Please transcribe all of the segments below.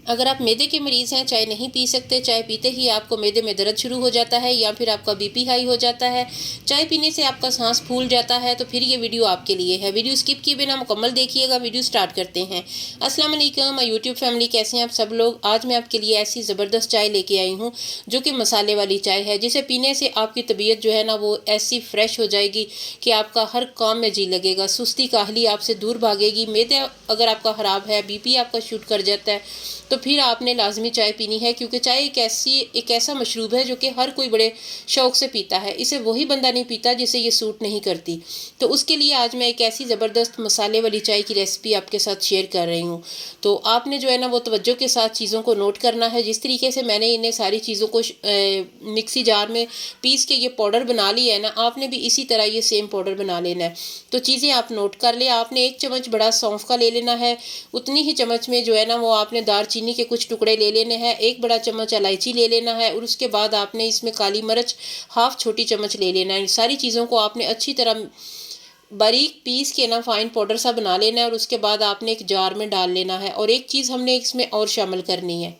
अगर आप मैदे के मरीज़ हैं, चाय नहीं पी सकते, चाय पीते ही आपको मैदे में दर्द शुरू हो जाता है या फिर आपका बीपी हाई हो जाता है, चाय पीने से आपका सांस फूल जाता है, तो फिर ये वीडियो आपके लिए है। वीडियो स्किप किए बिना मुकम्मल देखिएगा। वीडियो स्टार्ट करते हैं। अस्सलाम वालेकुम माय यूट्यूब फैमिली, कैसे हैं आप सब लोग। आज मैं आपके लिए ऐसी ज़बरदस्त चाय लेके आई हूँ जो कि मसाले वाली चाय है, जिसे पीने से आपकी तबीयत जो है ना वो ऐसी फ्रेश हो जाएगी कि आपका हर काम में जी लगेगा। सुस्ती काहली आपसे दूर भागेगी। मैदा अगर आपका ख़राब है, बीपी आपका शूट कर जाता है, तो फिर आपने लाजमी चाय पीनी है, क्योंकि चाय एक ऐसा मशरूब है जो कि हर कोई बड़े शौक़ से पीता है। इसे वही बंदा नहीं पीता जिसे ये सूट नहीं करती। तो उसके लिए आज मैं एक ऐसी ज़बरदस्त मसाले वाली चाय की रेसिपी आपके साथ शेयर कर रही हूँ। तो आपने जो है ना वो तवज्जो के साथ चीज़ों को नोट करना है। जिस तरीके से मैंने इन्हें सारी चीज़ों को मिक्सी जार में पीस के ये पाउडर बना लिया है ना, आपने भी इसी तरह ये सेम पाउडर बना लेना है। तो चीज़ें आप नोट कर ले। आपने 1 चम्मच बड़ा सौंफ का ले लेना है। उतनी ही चम्मच में जो है ना वो आपने दालचीनी के कुछ टुकड़े ले लेने हैं। 1 बड़ा चम्मच इलायची ले लेना है और उसके बाद आपने इसमें काली मिर्च हाफ छोटी चम्मच ले लेना है। सारी चीज़ों को आपने अच्छी तरह बारीक पीस के ना फाइन पाउडर सा बना लेना है और उसके बाद आपने एक जार में डाल लेना है। और एक चीज़ हमने इसमें और शामिल करनी है।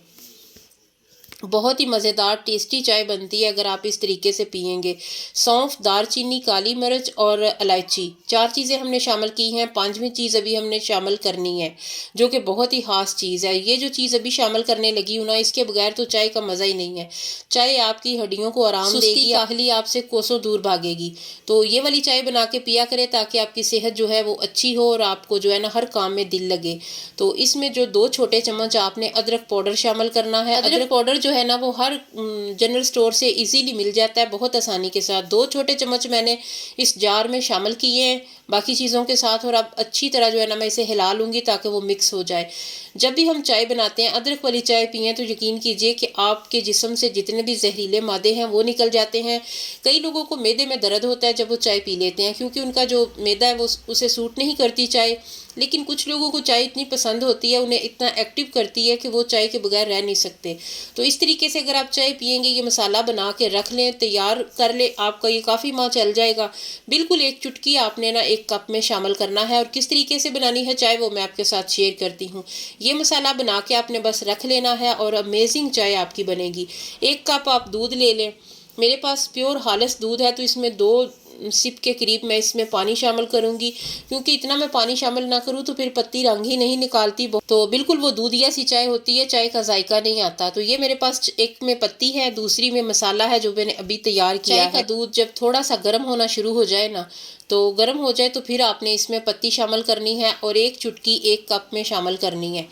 बहुत ही मज़ेदार टेस्टी चाय बनती है अगर आप इस तरीके से पियेंगे। सौंफ, दालचीनी, काली मिर्च और इलायची, 4 चीज़ें हमने शामिल की हैं। 5वीं चीज़ अभी हमने शामिल करनी है, जो कि बहुत ही ख़ास चीज़ है। ये जो चीज़ अभी शामिल करने लगी हूँ ना, इसके बगैर तो चाय का मज़ा ही नहीं है। चाय आपकी हड्डियों को आराम देगी, सुस्ती काहली आपसे कोसों दूर भागेगी। तो ये वाली चाय बना के पिया करें ताकि आपकी सेहत जो है वो अच्छी हो और आपको जो है ना हर काम में दिल लगे। तो इसमें जो 2 छोटे चम्मच आपने अदरक पाउडर शामिल करना है। अदरक पाउडर जो है ना वो हर जनरल स्टोर से इजीली मिल जाता है बहुत आसानी के साथ। 2 छोटे चम्मच मैंने इस जार में शामिल किए हैं बाकी चीज़ों के साथ, और अब अच्छी तरह जो है ना मैं इसे हिला लूँगी ताकि वो मिक्स हो जाए। जब भी हम चाय बनाते हैं, अदरक वाली चाय पिएं तो यकीन कीजिए कि आपके जिस्म से जितने भी जहरीले मादे हैं वो निकल जाते हैं। कई लोगों को मैदे में दर्द होता है जब वो चाय पी लेते हैं, क्योंकि उनका जो मैदा है वो उसे सूट नहीं करती चाय। लेकिन कुछ लोगों को चाय इतनी पसंद होती है, उन्हें इतना एक्टिव करती है कि वो चाय के बगैर रह नहीं सकते। तो इस तरीके से अगर आप चाय पियेंगे, ये मसाला बना के रख लें, तैयार कर ले, आपका ये काफ़ी माह चल जाएगा। बिल्कुल 1 चुटकी आपने ना 1 कप में शामिल करना है। और किस तरीके से बनानी है चाय वो मैं आपके साथ शेयर करती हूँ। ये मसाला बना के आपने बस रख लेना है और अमेजिंग चाय आपकी बनेगी। 1 कप आप दूध ले लें। मेरे पास प्योर खालिस दूध है, तो इसमें 2 सिप के करीब मैं इसमें पानी शामिल करूंगी, क्योंकि इतना मैं पानी शामिल ना करूं तो फिर पत्ती रंग ही नहीं निकालती। तो बिल्कुल वो दूधिया सी चाय होती है, चाय का जायका नहीं आता। तो ये मेरे पास एक में पत्ती है, दूसरी में मसाला है जो मैंने अभी तैयार किया है। चाय का दूध जब थोड़ा सा गर्म होना शुरू हो जाए ना, तो गर्म हो जाए तो फिर आपने इसमें पत्ती शामिल करनी है और 1 चुटकी 1 कप में शामिल करनी है।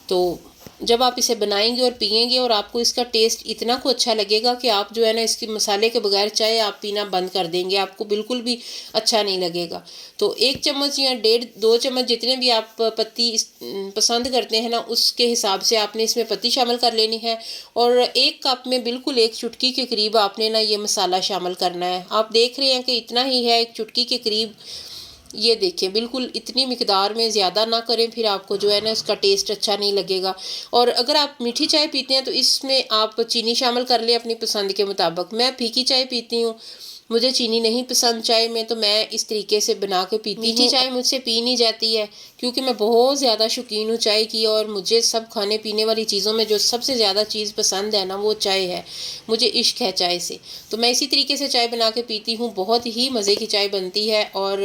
तो जब आप इसे बनाएंगे और पियेंगे और आपको इसका टेस्ट इतना को अच्छा लगेगा कि आप जो है ना इसके मसाले के बगैर चाय आप पीना बंद कर देंगे, आपको बिल्कुल भी अच्छा नहीं लगेगा। तो 1 चम्मच या 1.5-2 चम्मच जितने भी आप पत्ती पसंद करते हैं ना, उसके हिसाब से आपने इसमें पत्ती शामिल कर लेनी है। और 1 कप में बिल्कुल 1 चुटकी के करीब आपने ना ये मसाला शामिल करना है। आप देख रहे हैं कि इतना ही है, 1 चुटकी के करीब। ये देखिए बिल्कुल इतनी मिकदार में, ज़्यादा ना करें, फिर आपको जो है ना इसका टेस्ट अच्छा नहीं लगेगा। और अगर आप मीठी चाय पीते हैं तो इसमें आप चीनी शामिल कर लें अपनी पसंद के मुताबिक। मैं फीकी चाय पीती हूँ, मुझे चीनी नहीं पसंद चाय में, तो मैं इस तरीके से बना के पीती हूँ। मीठी चाय मुझसे पी नहीं जाती है क्योंकि मैं बहुत ज़्यादा शौकीन हूँ चाय की, और मुझे सब खाने पीने वाली चीज़ों में जो सबसे ज़्यादा चीज़ पसंद है ना वो चाय है। मुझे इश्क है चाय से। तो मैं इसी तरीके से चाय बना के पीती हूँ। बहुत ही मज़े की चाय बनती है और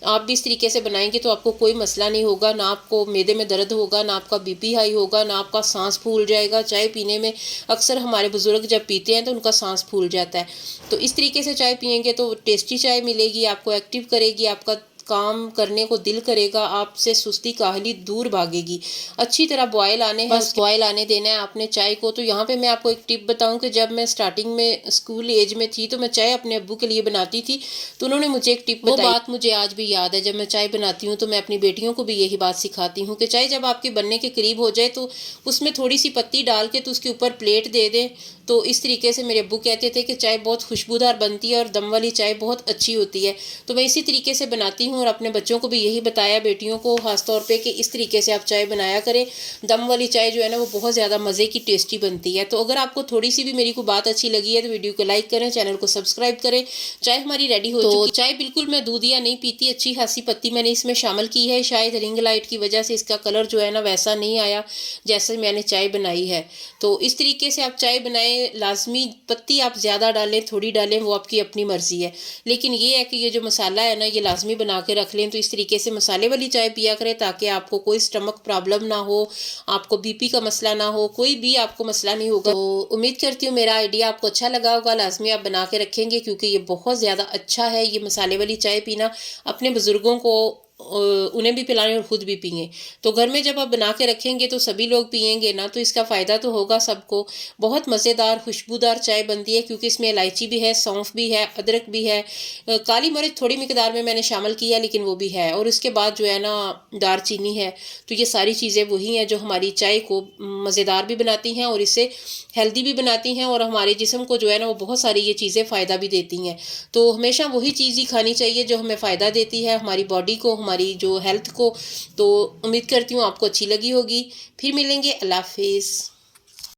आप भी इस तरीके से बनाएंगे तो आपको कोई मसला नहीं होगा। ना आपको मैदे में दर्द होगा, ना आपका बीपी हाई होगा, ना आपका सांस फूल जाएगा। चाय पीने में अक्सर हमारे बुज़ुर्ग जब पीते हैं तो उनका सांस फूल जाता है। तो इस तरीके से चाय पियेंगे तो टेस्टी चाय मिलेगी, आपको एक्टिव करेगी, आपका काम करने को दिल करेगा, आपसे सुस्ती काहली दूर भागेगी। अच्छी तरह बॉयल आने हैं, बस बॉयल आने देना है आपने चाय को। तो यहाँ पे मैं आपको एक टिप बताऊं कि जब मैं स्टार्टिंग में स्कूल एज में थी तो मैं चाय अपने अब्बू के लिए बनाती थी, तो उन्होंने मुझे एक टिप बताई। वो बात मुझे आज भी याद है। जब मैं चाय बनाती हूँ तो मैं अपनी बेटियों को भी यही बात सिखाती हूँ कि चाय जब आपके बनने के करीब हो जाए तो उसमें थोड़ी सी पत्ती डाल के तो उसके ऊपर प्लेट दे दें। तो इस तरीके से मेरे अब्बू कहते थे कि चाय बहुत खुशबूदार बनती है और दम वाली चाय बहुत अच्छी होती है। तो मैं इसी तरीके से बनाती हूँ हूँ और अपने बच्चों को भी यही बताया, बेटियों को खास तौर पे, कि इस तरीके से आप चाय बनाया करें। दम वाली चाय जो है ना वो बहुत ज़्यादा मज़े की टेस्टी बनती है। तो अगर आपको थोड़ी सी भी मेरी को बात अच्छी लगी है तो वीडियो को लाइक करें, चैनल को सब्सक्राइब करें। चाय हमारी रेडी हो चुकी है। चाय बिल्कुल मैं दूधिया नहीं पीती, अच्छी खासी पत्ती मैंने इसमें शामिल की है। शायद रिंग लाइट की वजह से इसका कलर जो है ना वैसा नहीं आया जैसे मैंने चाय बनाई है। तो इस तरीके से आप चाय बनाएं, लाजमी पत्ती आप ज़्यादा डालें थोड़ी डालें वो आपकी अपनी मर्ज़ी है, लेकिन ये है कि ये जो मसाला है ना ये लाजमी बना के रख लें। तो इस तरीके से मसाले वाली चाय पिया करें ताकि आपको कोई स्टमक प्रॉब्लम ना हो, आपको बीपी का मसला ना हो, कोई भी आपको मसला नहीं होगा। तो उम्मीद करती हूँ मेरा आइडिया आपको अच्छा लगा होगा, लाजमी आप बना के रखेंगे क्योंकि ये बहुत ज़्यादा अच्छा है। ये मसाले वाली चाय पीना अपने बुज़ुर्गों को उन्हें भी पिलाएं और ख़ुद भी पिएं। तो घर में जब आप बना के रखेंगे तो सभी लोग पिएंगे ना, तो इसका फ़ायदा तो होगा सबको। बहुत मज़ेदार खुशबूदार चाय बनती है क्योंकि इसमें इलायची भी है, सौंफ भी है, अदरक भी है, काली मिर्च थोड़ी मिकदार में मैंने शामिल किया लेकिन वो भी है, और उसके बाद जो है ना दारचीनी है। तो ये सारी चीज़ें वही हैं जो हमारी चाय को मज़ेदार भी बनाती हैं और इससे हेल्दी भी बनाती हैं, और हमारे जिस्म को जो है ना वो बहुत सारी ये चीज़ें फ़ायदा भी देती हैं। तो हमेशा वही चीज़ ही खानी चाहिए जो हमें फ़ायदा देती है, हमारी बॉडी को, हमारी जो हेल्थ को। तो उम्मीद करती हूँ आपको अच्छी लगी होगी। फिर मिलेंगे। अल्लाह हाफिज़।